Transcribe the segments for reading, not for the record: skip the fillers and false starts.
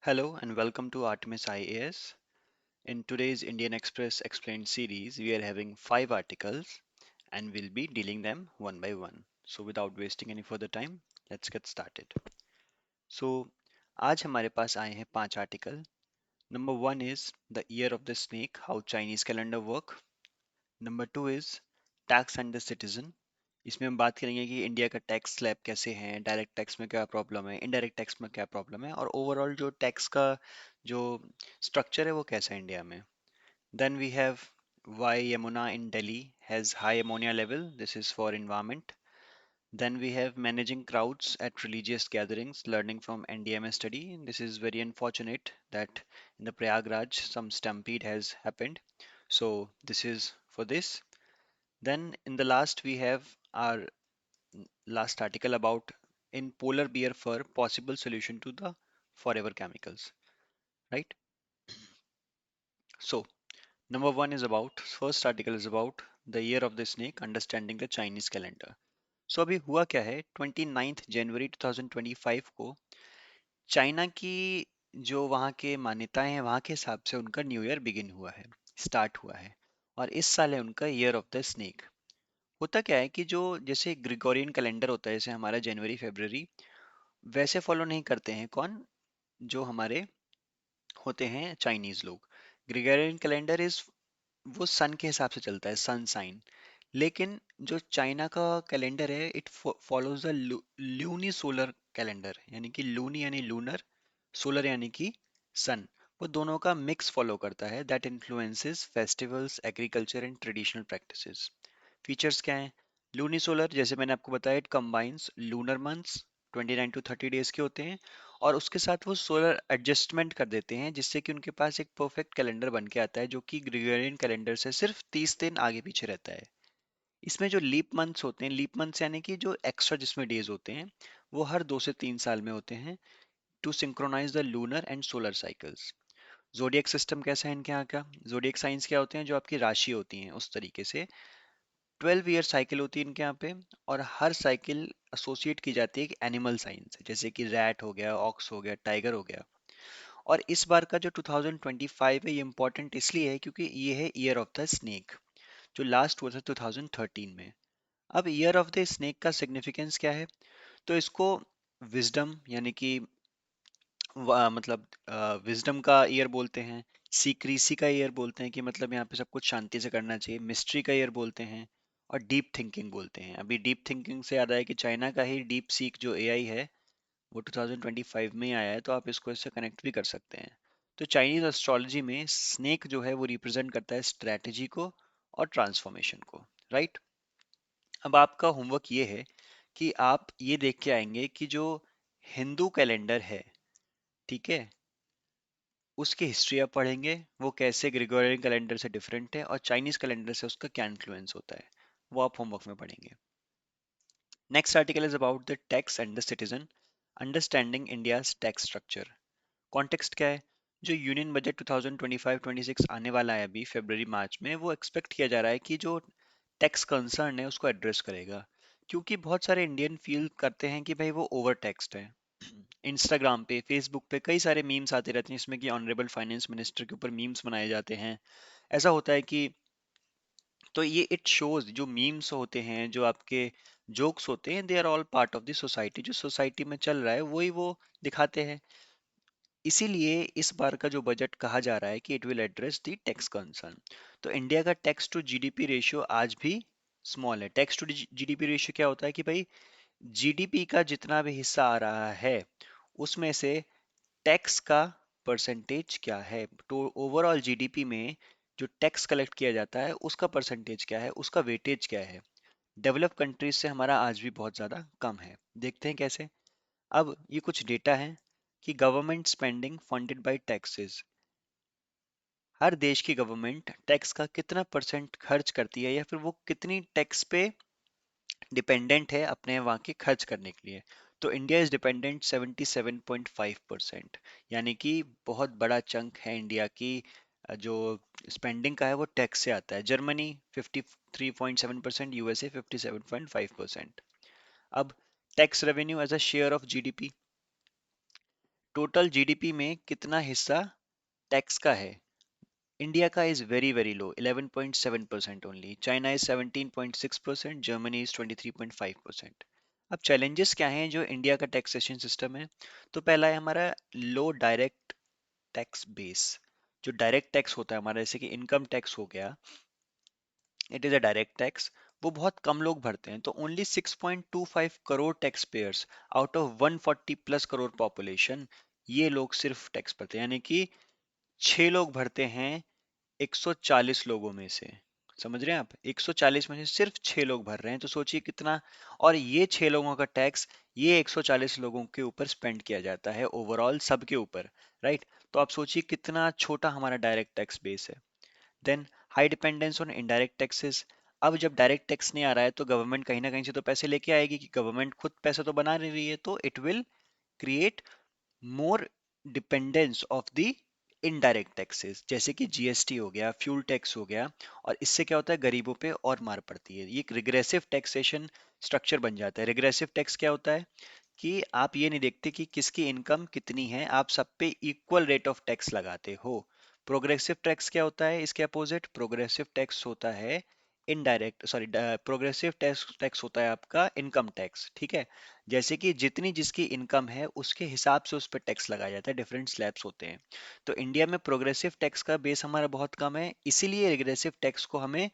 Hello and welcome to Artemis IAS. In today's Indian Express Explained series, we are having 5 articles and we'll be dealing them one by one. So without wasting any further time, let's get started. So आज हमारे पास आए हैं 5 article. Number 1 is the year of the snake, how Chinese calendar work. Number 2 is tax and the citizen. इसमें हम बात करेंगे कि India का टैक्स स्लैब कैसे हैं, डायरेक्ट टैक्स में क्या प्रॉब्लम है, इनडायरेक्ट टैक्स में क्या प्रॉब्लम है और ओवरऑल जो टैक्स का जो स्ट्रक्चर है वो कैसा है इंडिया में. Then we have why Yamuna in Delhi has high ammonia level. This is for environment. Then we have managing crowds at religious gatherings, learning from NDMA study. This is very unfortunate that in the Prayagraj some stampede has happened. So this is for this. Then in the last we have our last article about in polar bear fur possible solution to the forever chemicals, right? So number one is about first article is about the year of the snake understanding the Chinese calendar. So अभी हुआ क्या है 29th जनवरी 2025 को China की जो वहाँ के मान्यताएं हैं वहाँ के हिसाब से उनका न्यू ईयर बिगिन हुआ है, स्टार्ट हुआ है. और इस साल है उनका ईयर ऑफ द स्नेक. होता क्या है कि जो जैसे ग्रिगोरियन कैलेंडर होता है जैसे हमारा जनवरी फरवरी वैसे फॉलो नहीं करते हैं कौन, जो हमारे होते हैं चाइनीज लोग. ग्रिगोरियन कैलेंडर इज वो सन के हिसाब से चलता है, सन साइन. लेकिन जो चाइना का कैलेंडर है it follows the luni solar calendar, यानी कि लूनी यानी लूनर, सोलर यानी कि सन. वो दोनों का मिक्स फॉलो करता है that influences festivals, agriculture and traditional practices. Features क्या हैं? लूनी सोलर जैसे मैंने आपको बताया it combines lunar months 29 to 30 days के होते हैं और उसके साथ वो सोलर एडजस्टमेंट कर देते हैं जिससे कि उनके पास एक परफेक्ट कैलेंडर बन के आता है जो कि ग्रेगोरियन कैलेंडर से सिर्फ 30 दिन आगे पीछे रहता है. इसमें जो लीप मंथ्स होते हैं, लीप मंथ्स यानी कि जो एक्स्ट्रा जिसमें डेज होते हैं वो हर 2 से 3 साल में होते हैं to synchronise the lunar and solar cycles. Zodiac system कैसा है इनके यहाँ का? जोडियक साइंस क्या होते हैं? जो आपकी राशि होती हैं उस तरीके से 12 ईयर साइकिल होती है इनके यहाँ पे. और हर साइकिल एसोसिएट की जाती है एक एनिमल साइन से, जैसे कि रैट हो गया, ऑक्स हो गया, टाइगर हो गया. और इस बार का जो 2025 है ये इंपॉर्टेंट इसलिए है क्योंकि ये है ईयर ऑफ द स्नेक जो लास्ट हुआ था 2013 में. अब ईयर ऑफ द स्नेक का सिग्निफिकेंस क्या है? तो इसको विजडम यानी कि मतलब विजडम का ईयर बोलते हैं, सीक्रीसी का ईयर बोलते हैं कि मतलब यहाँ पे सब कुछ शांति से करना चाहिए, मिस्ट्री का ईयर बोलते हैं और डीप थिंकिंग बोलते हैं. अभी डीप थिंकिंग से याद आया कि चाइना का ही डीप सीक जो एआई है वो 2025 में ही आया है, तो आप इसको इससे कनेक्ट भी कर सकते हैं. तो चाइनीज एस्ट्रोलॉजी में स्नेक जो है वो रिप्रेजेंट करता है स्ट्रेटजी को और ट्रांसफॉर्मेशन को, राइट? अब आपका होमवर्क ये है कि आप ये देख के आएंगे कि जो हिंदू कैलेंडर है, ठीक है, उसकी हिस्ट्री आप पढ़ेंगे, वो कैसे ग्रिगोरियन कैलेंडर से डिफरेंट है और चाइनीज कैलेंडर से उसका क्या इन्फ्लुएंस होता है, वो आप होमवर्क में पढ़ेंगे. Next article is about the tax and the citizen understanding India's tax structure. Context क्या है? जो यूनियन बजट 2025-26 आने वाला है अभी फरवरी मार्च में, वो एक्सपेक्ट किया जा रहा है कि जो टैक्स कंसर्न है उसको एड्रेस करेगा. क्योंकि बहुत सारे इंडियन फील करते हैं कि भाई वो ओवर टैक्स्ड है. इंस्टाग्राम पे, फेसबुक पे कई सारे मीम्स आते रहते हैं इसमें कि ऑनरेबल फाइनेंस मिनिस्टर के ऊपर मीम्स बनाए जाते हैं. ऐसा होता है कि तो ये इट शोज जो मीम्स होते हैं, जो आपके जोक्स होते हैं, they are all part of the society. जो सोसाइटी में चल रहा है वही वो दिखाते हैं. इसीलिए इस बार का जो बजट कहा जा रहा है कि it will address the tax concern. तो इंडिया का टैक्स टू जीडीपी रेशियो आज भी स्मॉल है. टैक्स टू जीडीपी रेशियो क्या होता है कि भाई जीडीपी का जितना भी हिस्सा आ रहा है उसमें से टैक्स का परसेंटेज क्या है, तो ओवरऑल जीडीपी में जो टैक्स कलेक्ट किया जाता है उसका परसेंटेज क्या है, उसका वेटेज क्या है. डेवलप कंट्रीज से हमारा आज भी बहुत ज़्यादा कम है. देखते हैं कैसे. अब ये कुछ डेटा है कि government spending funded by taxes. हर देश की गवर्नमेंट टैक्स का कितना परसेंट खर्च करती है या फिर वो कितनी टैक्स पे डिपेंडेंट है अपने वहाँ के खर्च करने के लिए. तो इंडिया इज डिपेंडेंट 77.5%, यानी कि बहुत बड़ा चंक है इंडिया की जो स्पेंडिंग का है वो टैक्स से आता है. Germany 53.7%, USA 57.5%. अब tax revenue as a share of GDP total GDP में कितना हिस्सा टैक्स का है? इंडिया का is very very low, 11.7% only. China is 17.6%, Germany is 23.5%। अब चैलेंजेस क्या हैं जो इंडिया का टैक्सेशन सिस्टम है? तो पहला है हमारा लो डायरेक्ट टैक्स बेस। जो डायरेक्ट टैक्स होता है हमारा, जैसे कि इनकम टैक्स हो गया, it is a direct tax, वो बहुत कम लोग भरते हैं। तो only 6.25 crore tax payers out of 140 plus crore population, ये लोग सिर्फ टैक्स भरते हैं, यानी कि 6 लोग भरते हैं 140 लोगों में से। समझ रहे हैं आप? 140 में से सिर्फ 6 लोग भर रहे हैं, तो सोचिए कितना। और ये 6 लोगों का टैक्स ये 140 लोगों के ऊपर स्पेंड किया जाता है ओवरऑल सबके ऊपर, राइट? तो आप सोचिए कितना छोटा हमारा डायरेक्ट टैक्स बेस है। Then high dependence on indirect taxes. अब जब डायरेक्ट टैक्स नहीं आ रहा है तो गवर्नमेंट कहीं ना कहीं से तो पैसे लेके आएगी, कि गवर्नमेंट खुद पैसा तो बना नहीं रही है, तो it will create more dependence of the indirect taxes, जैसे कि जीएसटी हो गया, फ्यूल टैक्स हो गया। और इससे क्या होता है, गरीबों पे और मार पड़ती है। ये एक रिग्रेसिव टैक्सेशन स्ट्रक्चर बन जाता है। रिग्रेसिव टैक्स क्या होता है कि आप ये नहीं देखते कि किसकी इनकम कितनी है, आप सब पे इक्वल रेट ऑफ टैक्स लगाते हो। प्रोग्रेसिव टैक्स क्या होता है? इसके अपोजिट प्रोग्रेसिव टैक्स होता है indirect, sorry, progressive tax tax होता है आपका इनकम टैक्स, ठीक है? जैसे कि जितनी जिसकी इनकम है उसके हिसाब से उस पर टैक्स लगाया जाता है, डिफरेंट स्लैब्स होते हैं। तो इंडिया में प्रोग्रेसिव टैक्स का बेस हमारा बहुत कम है, इसीलिए रिग्रेसिव टैक्स को हमें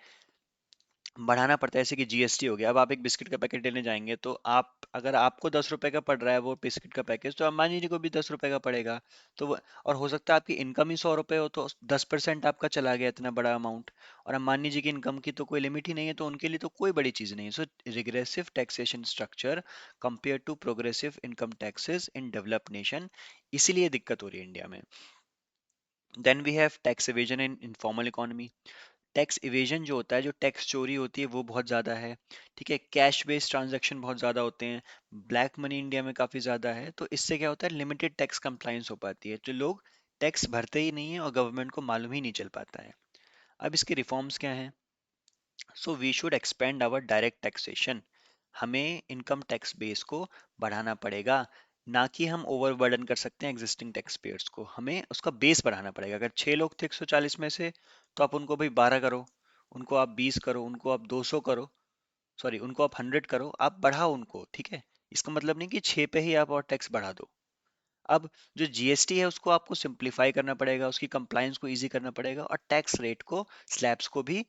बढ़ाना पड़ता है। जैसे कि जीएसटी हो गया, अब आप एक बिस्किट का पैकेट लेने जाएंगे तो आप, अगर आपको 10 रुपए का पड़ रहा है वो बिस्किट का पैकेज, तो अंबानी जी को भी 10 रुपए का पड़ेगा। तो और हो सकता है आपकी इनकम ही 100 रुपए हो, तो 10% आपका चला गया, इतना बड़ा अमाउंट। और अंबानी जी की इनकम की तो कोई लिमिट ही नहीं है, तो उनके लिए तो कोई बड़ी चीज नहीं है। So regressive taxation structure compare to progressive income taxes in developed nation, इसीलिए दिक्कत हो रही है इंडिया में। Then we have tax evasion in informal economy. Tax evasion जो होता है, जो टैक्स चोरी होती है, वो बहुत ज़्यादा है। ठीक है, कैश बेस्ड ट्रांजैक्शन बहुत ज़्यादा होते हैं, ब्लैक मनी इंडिया में काफ़ी ज़्यादा है। तो इससे क्या होता है, लिमिटेड टैक्स कंप्लायंस हो पाती है, तो लोग टैक्स भरते ही नहीं है और गवर्नमेंट को मालूम ही नहीं चल पाता है। अब इसके रिफॉर्म्स क्या हैं? So we should expand our direct taxation. हमें इनकम टैक्स बेस को बढ़ाना पड़ेगा, ना कि हम ओवरबर्डन कर सकते हैं एग्जिस्टिंग टैक्स पेयर्स को। हमें उसका बेस बढ़ाना पड़ेगा। अगर 6 लोग थे 140 में से, तो आप उनको भाई 12 करो, उनको आप 20 करो, उनको आप 200 करो, सॉरी, उनको आप 100 करो, आप बढ़ाओ उनको, ठीक है? इसका मतलब नहीं कि 6 पे ही आप और टैक्स बढ़ा दो। अब जो जीएसटी है उसको आपको सिंप्लीफाई करना पड़ेगा, उसकी कंप्लायंस को इजी करना पड़ेगा, और टैक्स रेट को, स्लैब्स को भी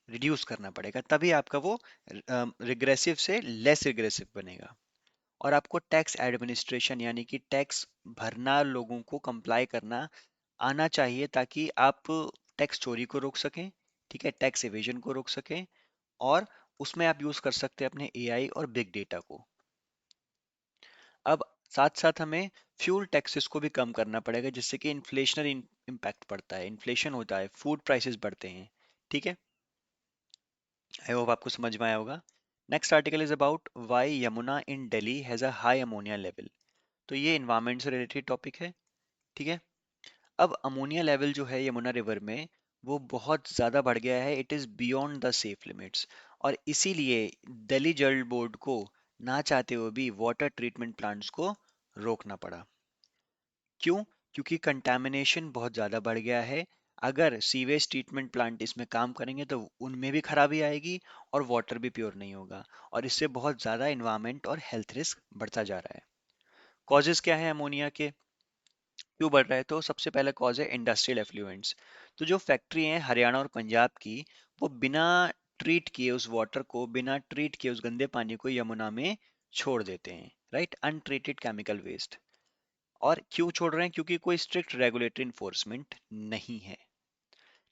रिड्यूस करना पड़ेगा, तभी आपका वो रिग्रेसिव से लेस रिग्रेसिव बनेगा। और आपको टैक्स एडमिनिस्ट्रेशन, यानी कि टैक्स भरना, लोगों को कंप्लाई करना आना चाहिए, ताकि आप टैक्स चोरी को रोक सकें, ठीक है, टैक्स एवेजन को रोक सकें। और उसमें आप यूज कर सकते हैं अपने एआई और बिग डेटा को। अब साथ साथ हमें फ्यूल टैक्सेस को भी कम करना पड़ेगा, जिससे कि इन्फ्लेशनरी इम्पैक्ट पड़ता है, इन्फ्लेशन होता है, फूड प्राइसेस बढ़ते हैं, ठीक है? आई होप आपको समझ में आया होगा। Next article is about why Yamuna in Delhi has a high ammonia level. तो ये इन्वायरमेंट से रिलेटेड टॉपिक है, ठीक है? अब अमोनिया लेवल जो है यमुना रिवर में, वो बहुत ज़्यादा बढ़ गया है, it is beyond the safe limits. और इसीलिए दिल्ली जल बोर्ड को ना चाहते हुए भी वाटर ट्रीटमेंट प्लांट्स को रोकना पड़ा। क्यों? क्योंकि कंटामिनेशन बहुत ज़्यादा बढ़ गया है। अगर सीवेज ट्रीटमेंट प्लांट इसमें काम करेंगे तो उनमें भी खराबी आएगी, और वाटर भी प्योर नहीं होगा, और इससे बहुत ज़्यादा इन्वायरमेंट और हेल्थ रिस्क बढ़ता जा रहा है। कॉजेस क्या है अमोनिया के, क्यों बढ़ रहा है? तो सबसे पहला कॉज है इंडस्ट्रियल एफ्लुएंट्स। तो जो फैक्ट्री हैं हरियाणा और पंजाब की, वो बिना ट्रीट किए उस वाटर को, बिना ट्रीट किए उस गंदे पानी को यमुना में छोड़ देते हैं, राइट? Untreated chemical waste. और क्यों छोड़ रहे हैं? क्योंकि कोई स्ट्रिक्ट रेगुलेटरी इन्फोर्समेंट नहीं है।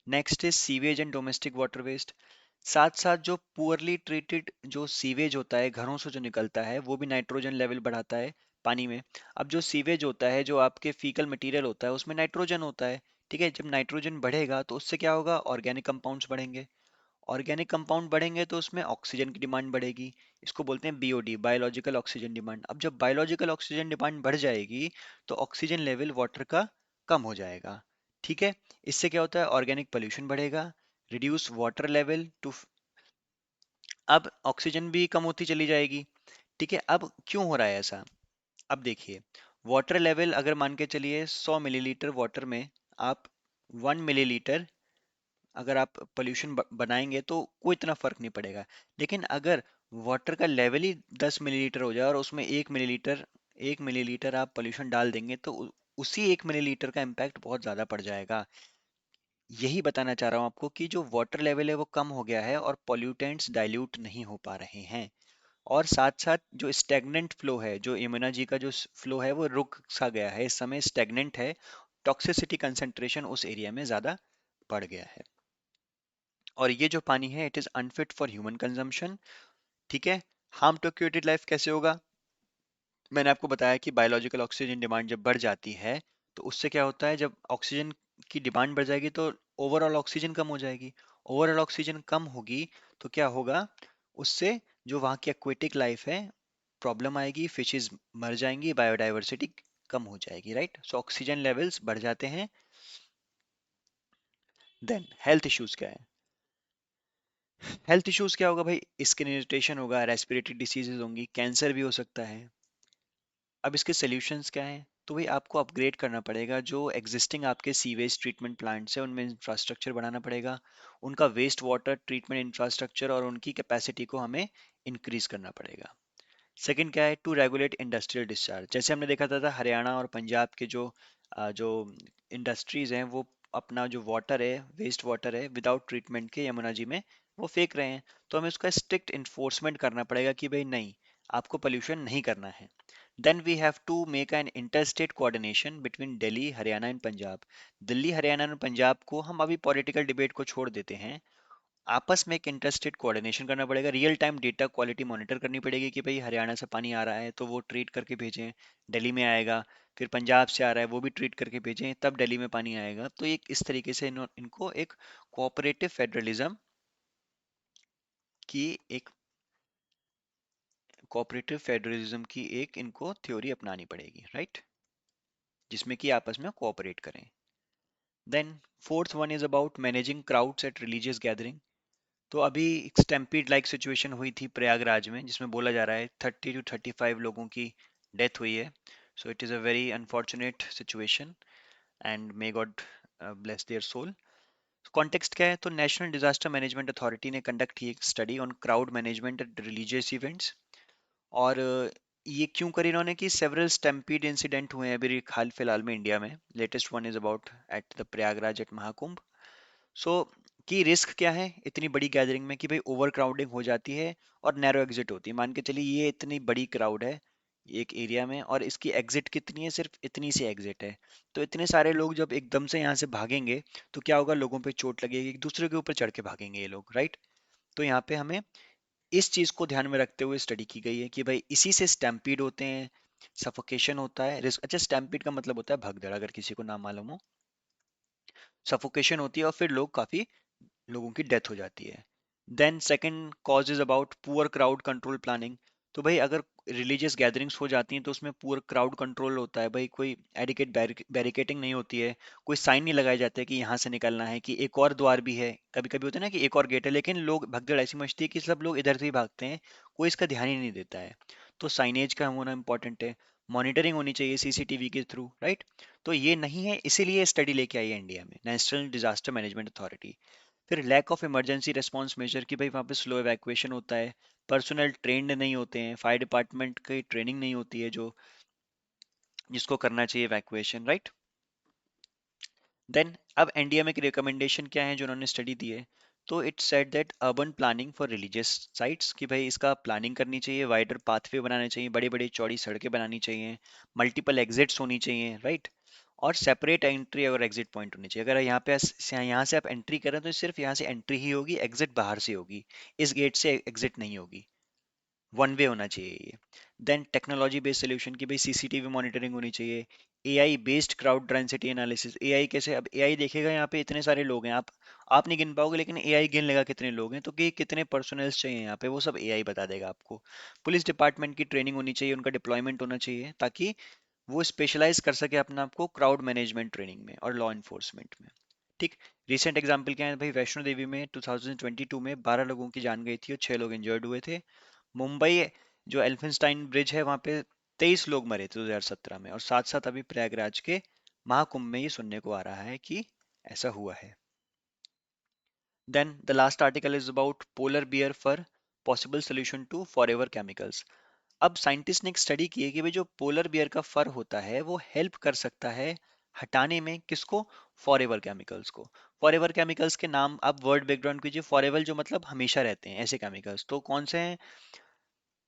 Next is sewage and domestic water waste. साथ साथ जो पुअरली ट्रीटेड जो सीवेज होता है, घरों से जो निकलता है, वो भी नाइट्रोजन लेवल बढ़ाता है पानी में। अब जो सीवेज होता है, जो आपके फीकल मटेरियल होता है, उसमें नाइट्रोजन होता है, ठीक है? जब नाइट्रोजन बढ़ेगा तो उससे क्या होगा, ऑर्गेनिक कंपाउंड्स बढ़ेंगे। ऑर्गेनिक कंपाउंड बढ़ेंगे तो उसमें ऑक्सीजन की डिमांड बढ़ेगी। इसको बोलते हैं बीओडी, बायोलॉजिकल ऑक्सीजन डिमांड। अब जब बायोलॉजिकल ऑक्सीजन डिमांड बढ़ जाएगी, तो ऑक्सीजन लेवल वाटर का कम हो जाएगा, ठीक है? इससे क्या होता है, ऑर्गेनिक पोल्यूशन बढ़ेगा, रिड्यूस वाटर लेवल टू। अब ऑक्सीजन भी कम होती चली जाएगी, ठीक है? अब क्यों हो रहा है ऐसा? अब देखिए, वाटर लेवल अगर मान के चलिए 100 मिलीलीटर वाटर में आप 1 मिलीलीटर अगर आप पोल्यूशन बनाएंगे तो कोई इतना फर्क नहीं पड़ेगा। लेकिन अगर वाटर का लेवल ही 10 मिलीलीटर हो जाए और उसमें 1 मिलीलीटर आप पोल्यूशन डाल देंगे तो उसी 1 मिलीलीटर का इम्पैक्ट बहुत ज़्यादा पड़ जाएगा। यही बताना चाह रहा हूँ आपको कि जो वाटर लेवल है वो कम हो गया है और पॉल्यूटेंट्स डाइल्यूट नहीं हो पा रहे हैं। और साथ साथ जो स्टेगनेंट फ्लो है, जो यमुना जी का जो फ्लो है वो रुक सा गया है, इस समय स्टेगनेंट है। टॉक्सिसिटी कंसंट्रेशन उस एरिया में ज़्यादा बढ़ गया है। और ये जो पानी है it is unfit for human consumption. ठीक है। हार्म टू एक्वेटिक लाइफ कैसे होगा? मैंने आपको बताया कि बायोलॉजिकल ऑक्सीजन डिमांड जब बढ़ जाती है तो उससे क्या होता है, जब ऑक्सीजन की डिमांड बढ़ जाएगी तो ओवरऑल ऑक्सीजन कम हो जाएगी। ओवरऑल ऑक्सीजन कम होगी तो क्या होगा, उससे जो वहाँ की एक्वेटिक लाइफ है प्रॉब्लम आएगी, फिशेज मर जाएंगी, बायोडाइवर्सिटी कम हो जाएगी। राइट, सो ऑक्सीजन लेवल्स बढ़ जाते हैं। देन हेल्थ इश्यूज क्या है? हेल्थ इश्यूज क्या होगा भाई? स्किन इरिटेशन होगा, रेस्पिरेटरी डिसीजेज होंगी, कैंसर भी हो सकता है। अब इसके सॉल्यूशंस क्या हैं? तो भाई आपको अपग्रेड करना पड़ेगा, जो एग्जिस्टिंग आपके सीवेज ट्रीटमेंट प्लांट्स हैं उनमें इंफ्रास्ट्रक्चर बनाना पड़ेगा। उनका वेस्ट वाटर ट्रीटमेंट इंफ्रास्ट्रक्चर और उनकी कैपेसिटी को हमें इंक्रीज करना पड़ेगा। सेकंड क्या है? To regulate industrial discharge. जैसे हमने देखा था हरियाणा और पंजाब के जो इंडस्ट्रीज हैं वो अपना जो वाटर है, वेस्ट वाटर है, विदाउट ट्रीटमेंट के यमुना जी में वो फेंक रहे हैं। तो हमें उसका स्ट्रिक्ट इन्फोर्समेंट करना पड़ेगा कि भाई नहीं, आपको पोल्यूशन नहीं करना है। Then we have to make an interstate coordination between Delhi, Haryana and Punjab. Delhi, Haryana और पंजाब को हम अभी पॉलिटिकल डिबेट को छोड़ देते हैं, आपस में एक इंटरेस्टेड कोऑर्डिनेशन करना पड़ेगा। Real time data quality monitor करनी पड़ेगी कि भाई हरियाणा से पानी आ रहा है तो वो ट्रीट करके भेजें, दिल्ली में आएगा। फिर पंजाब से आ रहा है वो भी ट्रीट करके भेजें, तब दिल्ली में पानी आएगा। तो एक इस तरीके से इनको एक कोऑपरेटिव फेडरलिज्म की एक इनको थ्योरी अपनानी पड़ेगी। राइट, जिसमें कि आपस में कोऑपरेट करें। Then fourth one is about managing crowds at religious gathering. तो अभी एक स्टैम्पीड लाइक सिचुएशन हुई थी प्रयागराज में, जिसमें बोला जा रहा है 30 to 35 लोगों की डेथ हुई है। So it is a very unfortunate situation and may God bless their soul. Context क्या है? तो नेशनल डिजास्टर मैनेजमेंट अथॉरिटी ने कंडक्ट की एक study on crowd management at religious events. और ये क्यों करी इन्होंने कि सेवरल स्टैम्पीड इंसिडेंट हुए हैं अभी हाल फिलहाल में इंडिया में। Latest one is about at the Prayagraj at Mahakumbh. So की रिस्क क्या है इतनी बड़ी गैदरिंग में कि भाई ओवर क्राउडिंग हो जाती है और नैरो एग्जिट होती है। मान के चलिए ये इतनी बड़ी क्राउड है एक एरिया में और इसकी एग्जिट कितनी है? सिर्फ इतनी सी एग्जिट है। तो इतने सारे लोग जब एकदम से यहाँ से भागेंगे तो क्या होगा, लोगों पे चोट लगेगी, एक दूसरे के ऊपर चढ़ के भागेंगे ये लोग। राइट, तो यहाँ पे हमें इस चीज को ध्यान में रखते हुए स्टडी की गई है कि भाई इसी से स्टैम्पीड होते हैं, सफोकेशन होता है, रिस्क। अच्छा, स्टैम्पीड का मतलब होता है भगदड़, अगर किसी को ना मालूम हो। सफोकेशन होती है और फिर लोगों की डेथ हो जाती है। Then second cause is about poor crowd control planning. तो भाई अगर रिलीजियस गैदरिंग्स हो जाती हैं तो उसमें पुअर क्राउड कंट्रोल होता है। भाई कोई एडिकेट बैरिकेटिंग नहीं होती है, कोई साइन नहीं लगाए जाते कि यहाँ से निकलना है, कि एक और द्वार भी है। कभी कभी होता है ना कि एक और गेट है, लेकिन लोग भगदड़ ऐसी मचती है कि सब लोग इधर से ही भागते हैं, कोई इसका ध्यान ही नहीं देता है। तो साइनेज का होना इंपॉर्टेंट है, मॉनिटरिंग होनी चाहिए सीसीटीवी के थ्रू। राइट, तो ये नहीं है, इसीलिए स्टडी लेके आई है इंडिया में नेशनल डिजास्टर मैनेजमेंट अथॉरिटी। फिर lack of emergency response measure, कि भाई वहाँ पे स्लो इवैक्यूएशन होता है, पर्सनल ट्रेंड नहीं होते हैं, फायर डिपार्टमेंट की ट्रेनिंग नहीं होती है जो जिसको करना चाहिए इवैक्यूएशन। राइट, देन अब एनडीएमए की रिकमेंडेशन क्या है जो उन्होंने स्टडी दी है? तो it said that urban planning for religious sites, कि भाई इसका प्लानिंग करनी चाहिए, वाइडर पाथवे बनाने चाहिए, बड़ी बड़ी चौड़ी सड़कें बनानी चाहिए, मल्टीपल एग्जिट्स होनी चाहिए। राइट, और सेपरेट एंट्री और एग्जिट पॉइंट होनी चाहिए। अगर यहाँ से आप एंट्री करें तो सिर्फ यहाँ से एंट्री ही होगी, एग्जिट बाहर से होगी, इस गेट से एग्जिट नहीं होगी, वन वे होना चाहिए ये। देन टेक्नोलॉजी बेस्ड सोल्यूशन, की भाई सीसीटीवी मॉनिटरिंग होनी चाहिए, AI based crowd density analysis. AI कैसे? अब एआई देखेगा यहाँ पे इतने सारे लोग हैं, आप नहीं गिन पाओगे, लेकिन एआई गिन लेगा कितने लोग हैं, तो कि कितने पर्सनल्स चाहिए यहाँ पे, वो सब एआई बता देगा आपको। पुलिस डिपार्टमेंट की ट्रेनिंग होनी चाहिए, उनका डिप्लॉयमेंट होना चाहिए, ताकि वो स्पेशलाइज कर सके अपना आपको क्राउड मैनेजमेंट ट्रेनिंग में और लॉ इन्फोर्समेंट में। ठीक। रिसेंट एग्जांपल क्या है भाई? वैष्णो देवी में 2022 में 12 लोगों की जान गई थी और 6 लोग इंजर्ड हुए थे। मुंबई जो एल्फिंस्टाइन ब्रिज है वहां पे 23 लोग मरे थे 2017 में, और साथ साथ अभी प्रयागराज के महाकुंभ में ये सुनने को आ रहा है कि ऐसा हुआ है। Then the last article is about polar bear fur, possible solution to forever chemicals. अब साइंटिस्ट ने एक स्टडी की है कि भाई जो पोलर बियर का फर होता है वो हेल्प कर सकता है हटाने में, किसको? फॉरएवर केमिकल्स को। फॉरएवर केमिकल्स के नाम आप वर्ड बैकग्राउंड कीजिए। फॉरएवर जो मतलब हमेशा रहते हैं ऐसे केमिकल्स, तो कौन से हैं?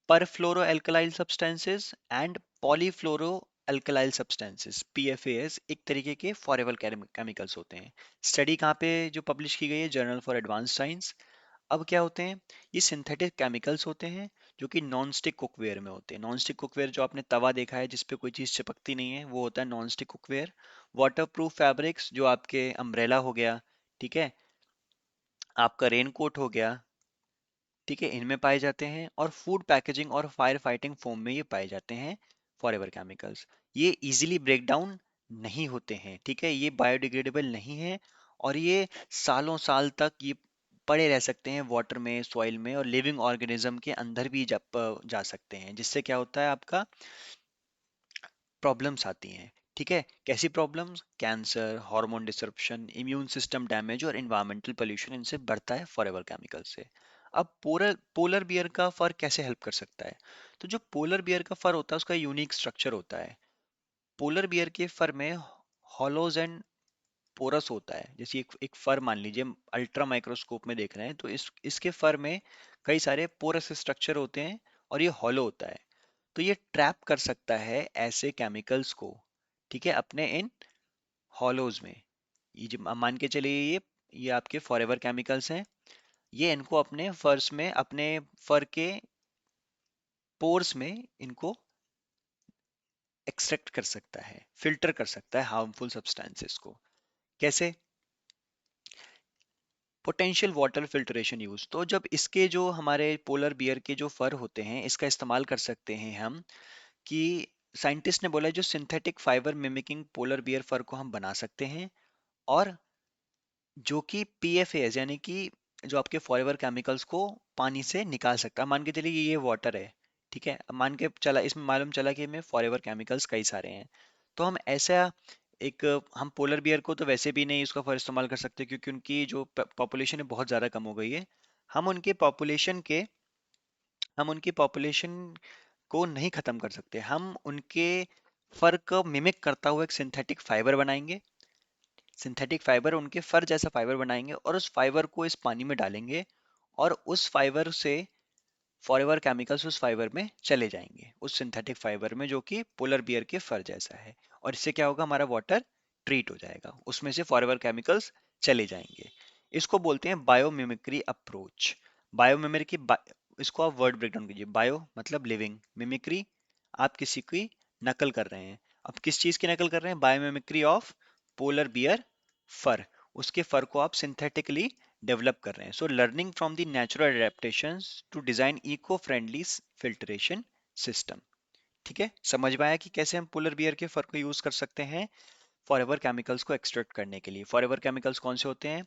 परफ्लोरो अल्कलाइल सब्सटेंसेस एंड पॉलीफ्लोरो अल्कलाइल सब्सटेंसेस, पीएफएस, एक तरीके के फॉरएवर केमिकल्स होते हैं। स्टडी कहाँ पे जो पब्लिश की गई है? Journal for advance science. अब क्या होते हैं? ये सिंथेटिक केमिकल्स होते हैं जो कि नॉन स्टिक कुकवेयर में होते हैं। नॉन स्टिक कुकवेयर, जो आपने तवा देखा है जिसपे कोई चीज चिपकती नहीं है, वो होता है non stick cookware. Water proof fabrics, जो आपके अम्ब्रेला हो गया, ठीक है, आपका रेन कोट हो गया, ठीक है, इनमें पाए जाते हैं। और फूड पैकेजिंग और फायर फाइटिंग फोम में ये पाए जाते हैं फॉरएवर केमिकल्स। ये इजीली ब्रेक डाउन नहीं होते हैं, ठीक है, ये बायोडिग्रेडेबल नहीं है, और ये सालों साल तक ये पड़े रह सकते हैं वाटर में, सॉइल में, और लिविंग ऑर्गेनिज्म के अंदर भी जा सकते हैं, जिससे क्या होता है आपका प्रॉब्लम्स आती हैं। ठीक है, कैसी problems? Cancer, hormone disruption, immune system damage और इन्वायरमेंटल पोल्यूशन इनसे बढ़ता है फॉरएवर केमिकल से। अब पोलर पोलर बियर का फर कैसे हेल्प कर सकता है? तो जो पोलर बियर का फर होता है उसका यूनिक स्ट्रक्चर होता है। पोलर बियर के फर में हॉलोज एंड पोरस होता है। जैसे एक फर मान लीजिए, अल्ट्रा माइक्रोस्कोप में देख रहे हैं तो इसके फर में कई सारे पोरस स्ट्रक्चर होते हैं, और ये हॉलो होता है। तो ये ट्रैप कर सकता है ऐसे केमिकल्स को, ठीक है, अपने इन हॉलोज में। ये जो मान के चलिए, ये आपके फॉरएवर केमिकल्स हैं, ये इनको अपने फर्स में, अपने फर के पोर्स में इनको एक्सट्रैक्ट कर सकता है, फिल्टर कर सकता है हार्मफुल सब्सटेंसेस को। कैसे? Potential water filtration use. तो जब इसके जो हमारे पोलर बियर के जो फर होते हैं, इसका इस्तेमाल कर सकते हैं हम, कि साइंटिस्ट ने बोला है जो synthetic fibre mimicking polar bear fur को हम बना सकते हैं, और जो कि पीएफएस यानी कि जो आपके फॉरएवर केमिकल्स को पानी से निकाल सकता है। मान के चलिए ये वाटर है, ठीक है, अब मान के चला, इसमें मालूम चला कि इसमें फॉरएवर केमिकल्स कई सारे हैं, तो हम ऐसा एक, हम पोलर बियर को तो वैसे भी नहीं उसका फॉर इस्तेमाल कर सकते क्योंकि उनकी जो पॉपुलेशन है बहुत ज़्यादा कम हो गई है। हम उनके पॉपुलेशन के हम उनकी पॉपुलेशन को नहीं ख़त्म कर सकते। हम उनके फर को मिमिक करता हुआ एक सिंथेटिक फाइबर बनाएंगे। सिंथेटिक फाइबर, उनके फर जैसा फाइबर बनाएंगे, और उस फाइबर को इस पानी में डालेंगे, और उस फाइबर से फॉरएवर केमिकल्स उस फाइबर में चले जाएंगे, उस सिंथेटिक फाइबर में जो कि पोलर बियर के फर जैसा है। और इससे क्या होगा? हमारा वाटर ट्रीट हो जाएगा, उसमें से फॉरएवर केमिकल्स चले जाएंगे। इसको बोलते हैं बायोमिमिक्री अप्रोच। बायोमिमिक्री, इसको आप वर्ड ब्रेकडाउन कीजिए। बायो मतलब लिविंग, मिमिक्री आप किसी की नकल कर रहे हैं। अब किस चीज की नकल कर रहे हैं? Biomimicry of polar bear fur. उसके फर को आप सिंथेटिकली डेवलप कर रहे हैं। So learning from the natural adaptations to design eco friendly filtration system. ठीक है, समझ में आया कि कैसे हम पोलर बियर के फर को यूज कर सकते हैं फॉरएवर केमिकल्स को एक्सट्रैक्ट करने के लिए। फॉरएवर केमिकल्स कौन से होते हैं?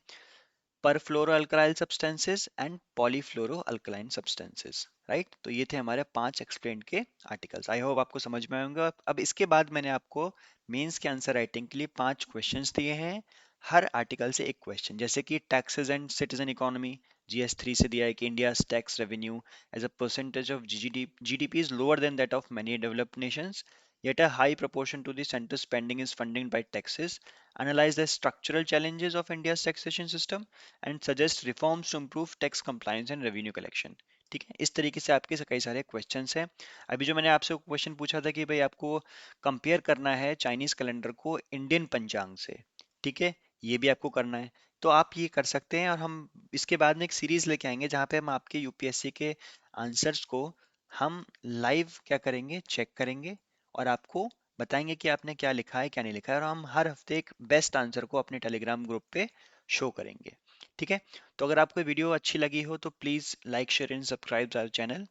परफ्लोरोअल्कलाइल सब्सटेंसेस एंड पॉलीफ्लोरोअल्कलाइन सब्सटेंसेस, राइट। तो ये थे हमारे 5 एक्सप्लेन के आर्टिकल्स। आई होप आपको समझ में आएंगे। अब इसके बाद मैंने आपको मेंस के आंसर राइटिंग के लिए 5 क्वेश्चंस दिए हैं, हर आर्टिकल से एक क्वेश्चन। जैसे कि taxes and citizen economy, GS3 से दिया है कि India tax revenue as a percentage of GDP is lower than that of many developed nations, yet a high proportion to the center spending is funded by taxes. Analyze the structural challenges of India's taxation system and suggest reforms to improve tax compliance and revenue collection. ठीक है, इस तरीके से आपके कई सारे questions हैं। अभी जो मैंने आपसे क्वेश्चन पूछा था कि भाई आपको कंपेयर करना है चाइनीज कैलेंडर को इंडियन पंचांग से, ठीक है, ये भी आपको करना है, तो आप ये कर सकते हैं। और हम इसके बाद में एक सीरीज लेके आएंगे जहाँ पे हम आपके यूपीएससी के आंसर्स को हम लाइव क्या करेंगे, चेक करेंगे, और आपको बताएंगे कि आपने क्या लिखा है क्या नहीं लिखा है, और हम हर हफ्ते एक बेस्ट आंसर को अपने टेलीग्राम ग्रुप पे शो करेंगे। ठीक है, तो अगर आपको वीडियो अच्छी लगी हो तो please like share and subscribe our channel.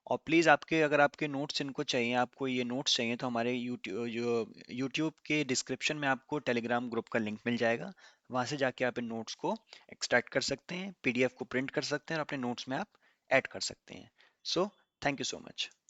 और प्लीज़ आपके, अगर आपके नोट्स इनको चाहिए, आपको ये नोट्स चाहिए, तो हमारे यूट्यूब के डिस्क्रिप्शन में आपको टेलीग्राम ग्रुप का लिंक मिल जाएगा। वहाँ से जाके आप इन नोट्स को एक्सट्रैक्ट कर सकते हैं, पीडीएफ को प्रिंट कर सकते हैं, और अपने नोट्स में आप ऐड कर सकते हैं। So thank you so much.